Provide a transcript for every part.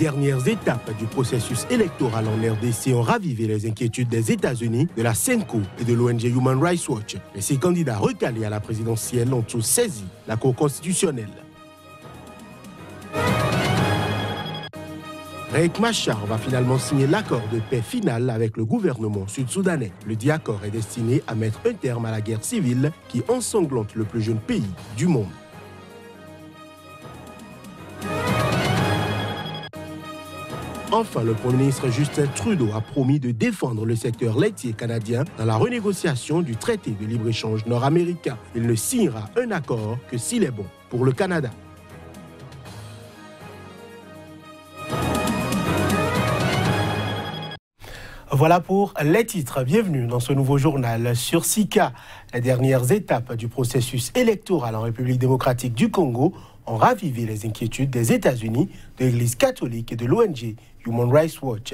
dernières étapes du processus électoral en RDC ont ravivé les inquiétudes des États-Unis, de la CENCO et de l'ONG Human Rights Watch. Les 6 candidats recalés à la présidentielle ont tous saisi la Cour constitutionnelle. Riek Machar va finalement signer l'accord de paix final avec le gouvernement sud-soudanais. Le dit accord est destiné à mettre un terme à la guerre civile qui ensanglante le plus jeune pays du monde. Enfin, le Premier ministre Justin Trudeau a promis de défendre le secteur laitier canadien dans la renégociation du traité de libre-échange nord-américain. Il ne signera un accord que s'il est bon pour le Canada. Voilà pour les titres. Bienvenue dans ce nouveau journal sur Sika. Les dernières étapes du processus électoral en République démocratique du Congo ont ravivé les inquiétudes des États-Unis, de l'Église catholique et de l'ONG Human Rights Watch.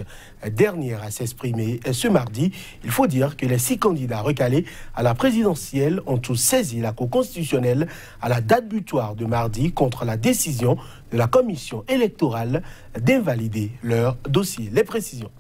Dernière à s'exprimer ce mardi, il faut dire que les 6 candidats recalés à la présidentielle ont tous saisi la Cour constitutionnelle à la date butoir de mardi contre la décision de la commission électorale d'invalider leur dossier. Les précisions.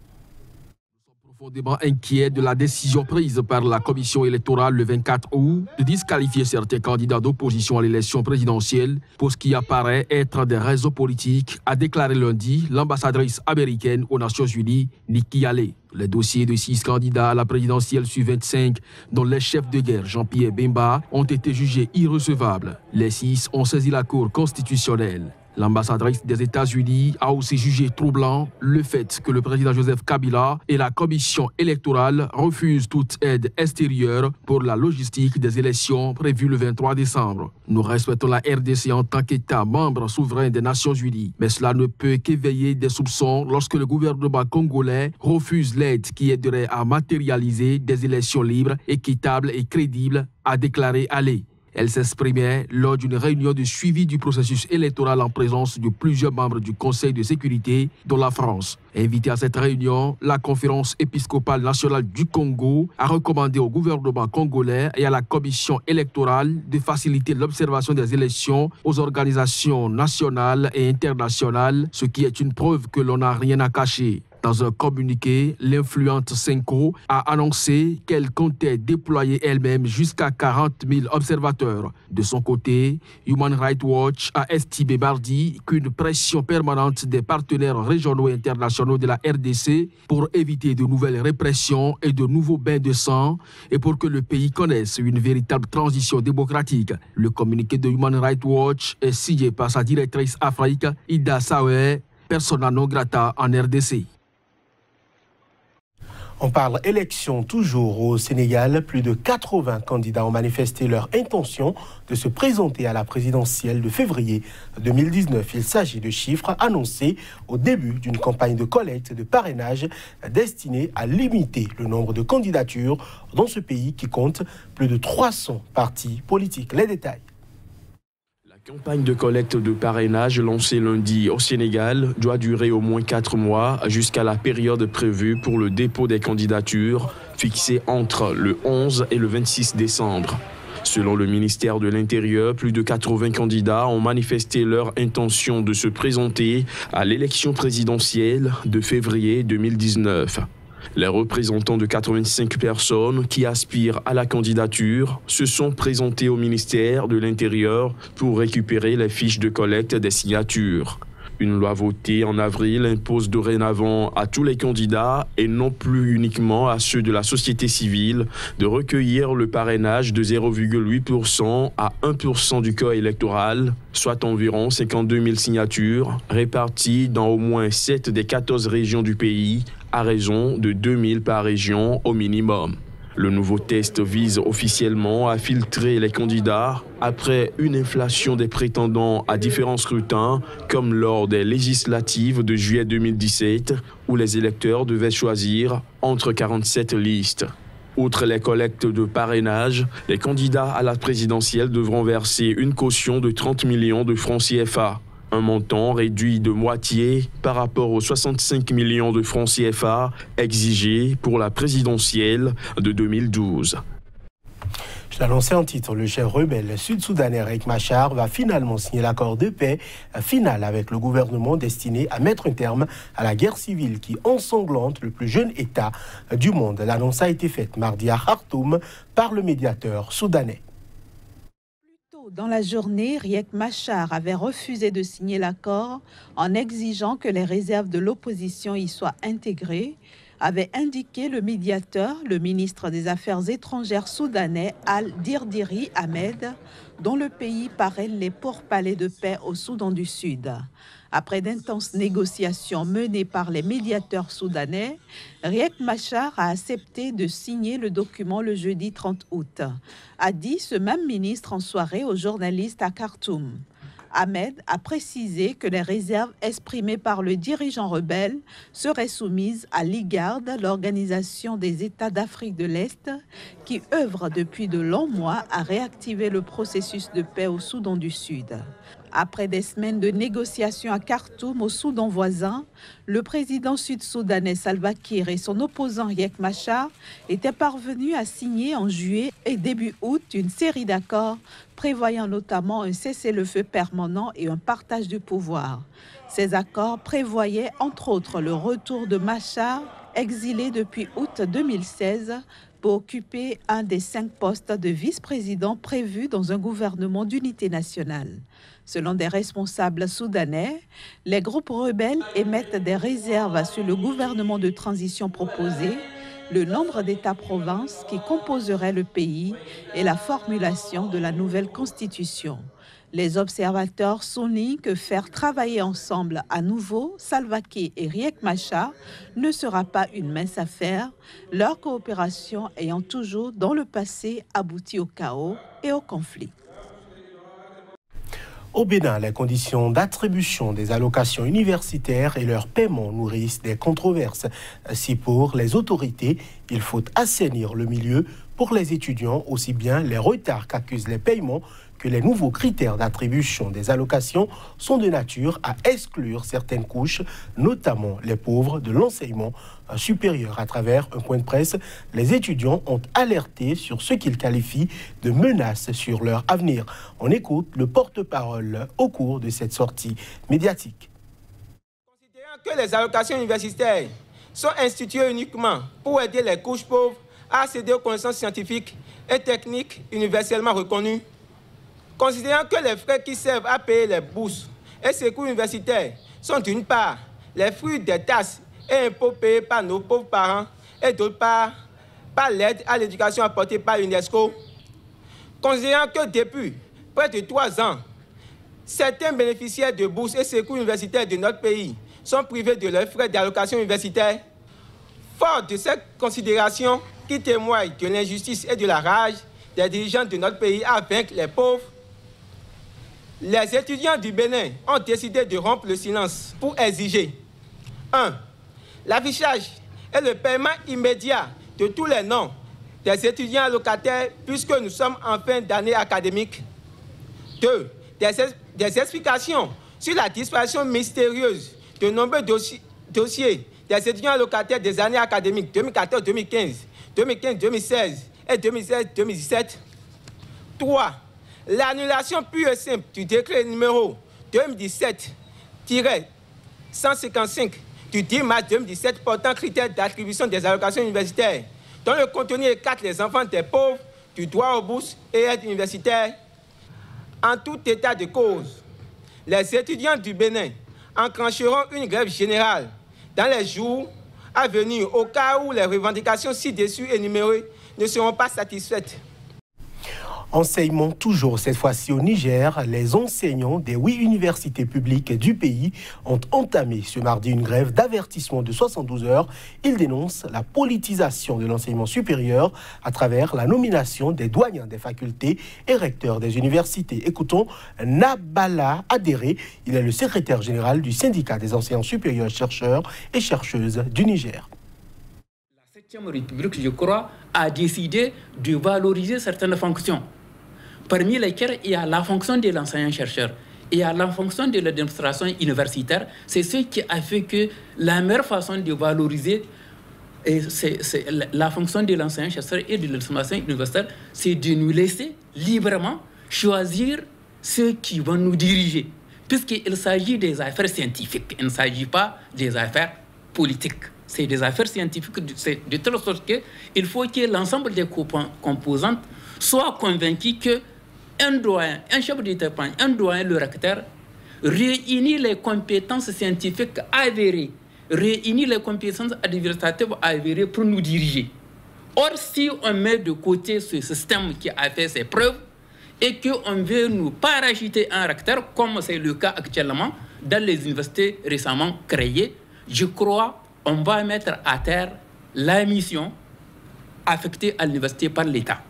Profondément inquiet de la décision prise par la commission électorale le 24 août de disqualifier certains candidats d'opposition à l'élection présidentielle pour ce qui apparaît être des raisons politiques, a déclaré lundi l'ambassadrice américaine aux Nations Unies, Nikki Haley. Les dossiers de 6 candidats à la présidentielle sur 25, dont les chefs de guerre Jean-Pierre Bemba, ont été jugés irrecevables. Les 6 ont saisi la Cour constitutionnelle. L'ambassadrice des États-Unis a aussi jugé troublant le fait que le président Joseph Kabila et la commission électorale refusent toute aide extérieure pour la logistique des élections prévues le 23 décembre. Nous respectons la RDC en tant qu'État membre souverain des Nations Unies, mais cela ne peut qu'éveiller des soupçons lorsque le gouvernement congolais refuse l'aide qui aiderait à matérialiser des élections libres, équitables et crédibles, a déclaré Haley. Elle s'exprimait lors d'une réunion de suivi du processus électoral en présence de plusieurs membres du Conseil de sécurité, dont la France. Invitée à cette réunion, la Conférence épiscopale nationale du Congo a recommandé au gouvernement congolais et à la commission électorale de faciliter l'observation des élections aux organisations nationales et internationales, ce qui est une preuve que l'on n'a rien à cacher. Dans un communiqué, l'influente CENCO a annoncé qu'elle comptait déployer elle-même jusqu'à 40 000 observateurs. De son côté, Human Rights Watch a estimé mardi qu'une pression permanente des partenaires régionaux et internationaux de la RDC pour éviter de nouvelles répressions et de nouveaux bains de sang et pour que le pays connaisse une véritable transition démocratique. Le communiqué de Human Rights Watch est signé par sa directrice Afrique, Ida Sawe, persona non grata en RDC. On parle élection toujours au Sénégal. Plus de 80 candidats ont manifesté leur intention de se présenter à la présidentielle de février 2019. Il s'agit de chiffres annoncés au début d'une campagne de collecte de parrainage destinée à limiter le nombre de candidatures dans ce pays qui compte plus de 300 partis politiques. Les détails. La campagne de collecte de parrainage lancée lundi au Sénégal doit durer au moins 4 mois jusqu'à la période prévue pour le dépôt des candidatures fixée entre le 11 et le 26 décembre. Selon le ministère de l'Intérieur, plus de 80 candidats ont manifesté leur intention de se présenter à l'élection présidentielle de février 2019. Les représentants de 85 personnes qui aspirent à la candidature se sont présentés au ministère de l'Intérieur pour récupérer les fiches de collecte des signatures. Une loi votée en avril impose dorénavant à tous les candidats et non plus uniquement à ceux de la société civile de recueillir le parrainage de 0,8% à 1% du corps électoral, soit environ 52 000 signatures réparties dans au moins 7 des 14 régions du pays, à raison de 2 000 par région au minimum. Le nouveau test vise officiellement à filtrer les candidats après une inflation des prétendants à différents scrutins, comme lors des législatives de juillet 2017, où les électeurs devaient choisir entre 47 listes. Outre les collectes de parrainage, les candidats à la présidentielle devront verser une caution de 30 millions de francs CFA. Un montant réduit de moitié par rapport aux 65 millions de francs CFA exigés pour la présidentielle de 2012. Je l'annonçais en titre, le chef rebelle sud-soudanais Riek Machar va finalement signer l'accord de paix final avec le gouvernement destiné à mettre un terme à la guerre civile qui ensanglante le plus jeune État du monde. L'annonce a été faite mardi à Khartoum par le médiateur soudanais. Plus tôt dans la journée, Riek Machar avait refusé de signer l'accord en exigeant que les réserves de l'opposition y soient intégrées, avait indiqué le médiateur, le ministre des Affaires étrangères soudanais Al-Dirdiri Ahmed, dont le pays parraine les pourparlers de paix au Soudan du Sud. Après d'intenses négociations menées par les médiateurs soudanais, Riek Machar a accepté de signer le document le jeudi 30 août, a dit ce même ministre en soirée aux journalistes à Khartoum. Ahmed a précisé que les réserves exprimées par le dirigeant rebelle seraient soumises à l'IGAD, l'Organisation des États d'Afrique de l'Est, qui œuvre depuis de longs mois à réactiver le processus de paix au Soudan du Sud. Après des semaines de négociations à Khartoum, au Soudan voisin, le président sud-soudanais Salva Kiir et son opposant Riek Machar étaient parvenus à signer en juillet et début août une série d'accords prévoyant notamment un cessez-le-feu permanent et un partage du pouvoir. Ces accords prévoyaient entre autres le retour de Machar, exilé depuis août 2016, pour occuper un des 5 postes de vice-président prévus dans un gouvernement d'unité nationale. Selon des responsables soudanais, les groupes rebelles émettent des réserves sur le gouvernement de transition proposé, le nombre d'États-provinces qui composeraient le pays et la formulation de la nouvelle constitution. Les observateurs soulignent que faire travailler ensemble à nouveau Salva Kiir et Riek Machar ne sera pas une mince affaire, leur coopération ayant toujours dans le passé abouti au chaos et au conflit. Au Bénin, les conditions d'attribution des allocations universitaires et leur paiement nourrissent des controverses. Si pour les autorités, il faut assainir le milieu, pour les étudiants, aussi bien les retards qu'accusent les paiements que les nouveaux critères d'attribution des allocations sont de nature à exclure certaines couches, notamment les pauvres, de l'enseignement supérieur. À travers un point de presse, les étudiants ont alerté sur ce qu'ils qualifient de menaces sur leur avenir. On écoute le porte-parole au cours de cette sortie médiatique. Considérant que les allocations universitaires sont instituées uniquement pour aider les couches pauvres à accéder aux connaissances scientifiques et techniques universellement reconnues, considérant que les frais qui servent à payer les bourses et secours universitaires sont d'une part les fruits des taxes et impôts payés par nos pauvres parents et d'autre part par l'aide à l'éducation apportée par l'UNESCO, considérant que depuis près de 3 ans, certains bénéficiaires de bourses et secours universitaires de notre pays sont privés de leurs frais d'allocation universitaire, fort de cette considération qui témoigne de l'injustice et de la rage des dirigeants de notre pays à vaincre les pauvres, les étudiants du Bénin ont décidé de rompre le silence pour exiger 1. L'affichage et le paiement immédiat de tous les noms des étudiants allocataires puisque nous sommes en fin d'année académique. 2. Des explications sur la disparition mystérieuse de nombreux dossiers des étudiants allocataires des années académiques 2014-2015, 2015-2016 et 2016-2017. 3. L'annulation pure et simple du décret numéro 2017-155 du 10 mars 2017 portant critères d'attribution des allocations universitaires, dont le contenu écarte les enfants des pauvres du droit aux bourses et aides universitaires. En tout état de cause, les étudiants du Bénin enclencheront une grève générale dans les jours à venir au cas où les revendications ci-dessus énumérées ne seront pas satisfaites. Enseignement toujours, cette fois-ci au Niger, les enseignants des 8 universités publiques du pays ont entamé ce mardi une grève d'avertissement de 72 heures. Ils dénoncent la politisation de l'enseignement supérieur à travers la nomination des doyens des facultés et recteurs des universités. Écoutons Nabala Adéré, il est le secrétaire général du syndicat des enseignants supérieurs, chercheurs et chercheuses du Niger. La 7e République, je crois, a décidé de valoriser certaines fonctions, parmi lesquelles il y a la fonction de l'enseignant-chercheur et à la fonction de l'administration universitaire. C'est ce qui a fait que la meilleure façon de valoriser Et la fonction de l'enseignant-chercheur et de l'enseignant universitaire, c'est de nous laisser librement choisir ceux qui vont nous diriger. Puisqu'il s'agit des affaires scientifiques, il ne s'agit pas des affaires politiques. C'est des affaires scientifiques de telle sorte qu'il faut que l'ensemble des composantes soient convaincus qu'un doyen, un chef de département, un doyen, le recteur, réunit les compétences scientifiques avérées, réunit les compétences administratives avérées pour nous diriger. Or, si on met de côté ce système qui a fait ses preuves et qu'on veut nous parachuter un recteur, comme c'est le cas actuellement dans les universités récemment créées, je crois qu'on va mettre à terre la mission affectée à l'université par l'État.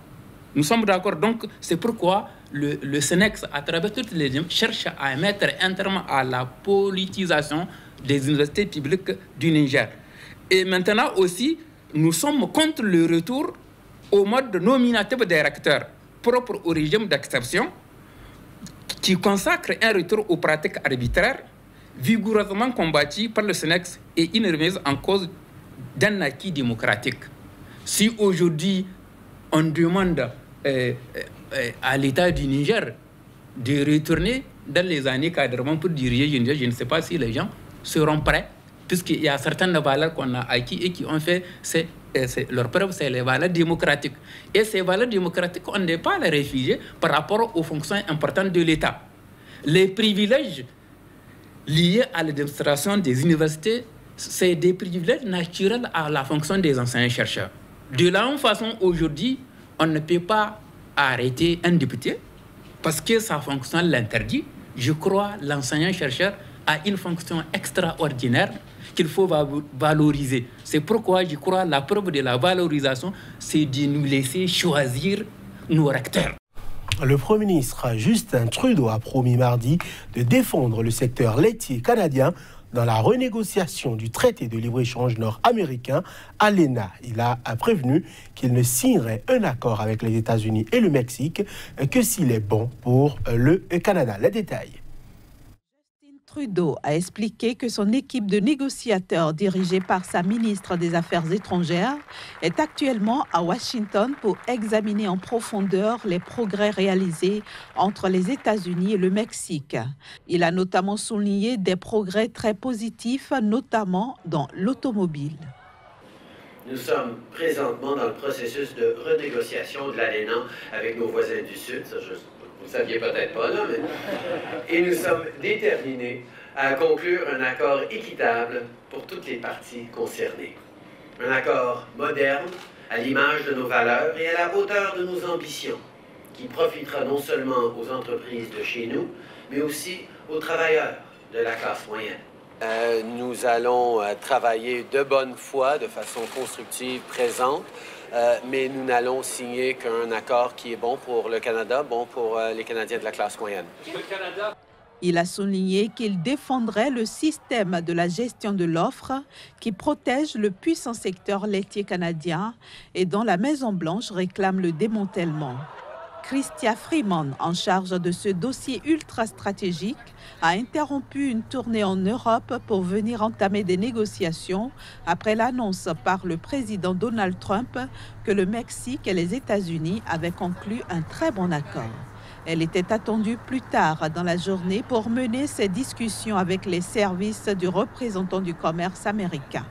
Nous sommes d'accord, donc c'est pourquoi le SNEX, à travers toutes les lignes, cherche à mettre un terme à la politisation des universités publiques du Niger. Et maintenant aussi, nous sommes contre le retour au mode nominatif des recteurs, propre au régime d'exception, qui consacre un retour aux pratiques arbitraires, vigoureusement combattu par le SNEX et une remise en cause d'un acquis démocratique. Si aujourd'hui on demande à l'État du Niger de retourner dans les années cadrement pour diriger le Niger, je ne sais pas si les gens seront prêts, puisqu'il y a certaines valeurs qu'on a acquises et qui ont fait leur preuve, c'est les valeurs démocratiques. Et ces valeurs démocratiques, on n'est pas les réfugiés par rapport aux fonctions importantes de l'État. Les privilèges liés à l'administration des universités, c'est des privilèges naturels à la fonction des enseignants-chercheurs. De la même façon, aujourd'hui, on ne peut pas arrêter un député parce que sa fonction l'interdit. Je crois que l'enseignant-chercheur a une fonction extraordinaire qu'il faut valoriser. C'est pourquoi je crois que la preuve de la valorisation, c'est de nous laisser choisir nos recteurs. Le Premier ministre Justin Trudeau a promis mardi de défendre le secteur laitier canadien dans la renégociation du traité de libre-échange nord-américain à l'ENA. Il a prévenu qu'il ne signerait un accord avec les États-Unis et le Mexique que s'il est bon pour le Canada. Les détails. Trudeau a expliqué que son équipe de négociateurs dirigée par sa ministre des Affaires étrangères est actuellement à Washington pour examiner en profondeur les progrès réalisés entre les États-Unis et le Mexique. Il a notamment souligné des progrès très positifs, notamment dans l'automobile. Nous sommes présentement dans le processus de renégociation de l'ALENA avec nos voisins du Sud. Ça, vous ne saviez peut-être pas, là, mais... Et nous sommes déterminés à conclure un accord équitable pour toutes les parties concernées. Un accord moderne, à l'image de nos valeurs et à la hauteur de nos ambitions, qui profitera non seulement aux entreprises de chez nous, mais aussi aux travailleurs de la classe moyenne. Nous allons travailler de bonne foi, de façon constructive, présente, mais nous n'allons signer qu'un accord qui est bon pour le Canada, bon pour les Canadiens de la classe moyenne. Il a souligné qu'il défendrait le système de la gestion de l'offre qui protège le puissant secteur laitier canadien et dont la Maison-Blanche réclame le démantèlement. Chrystia Freeman, en charge de ce dossier ultra stratégique, a interrompu une tournée en Europe pour venir entamer des négociations après l'annonce par le président Donald Trump que le Mexique et les États-Unis avaient conclu un très bon accord. Elle était attendue plus tard dans la journée pour mener ces discussions avec les services du représentant du commerce américain.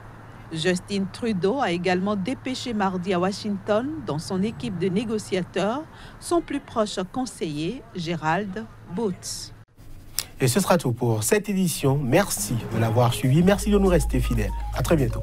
Justin Trudeau a également dépêché mardi à Washington, dans son équipe de négociateurs, son plus proche conseiller, Gerald Boots. Et ce sera tout pour cette édition. Merci de l'avoir suivi. Merci de nous rester fidèles. À très bientôt.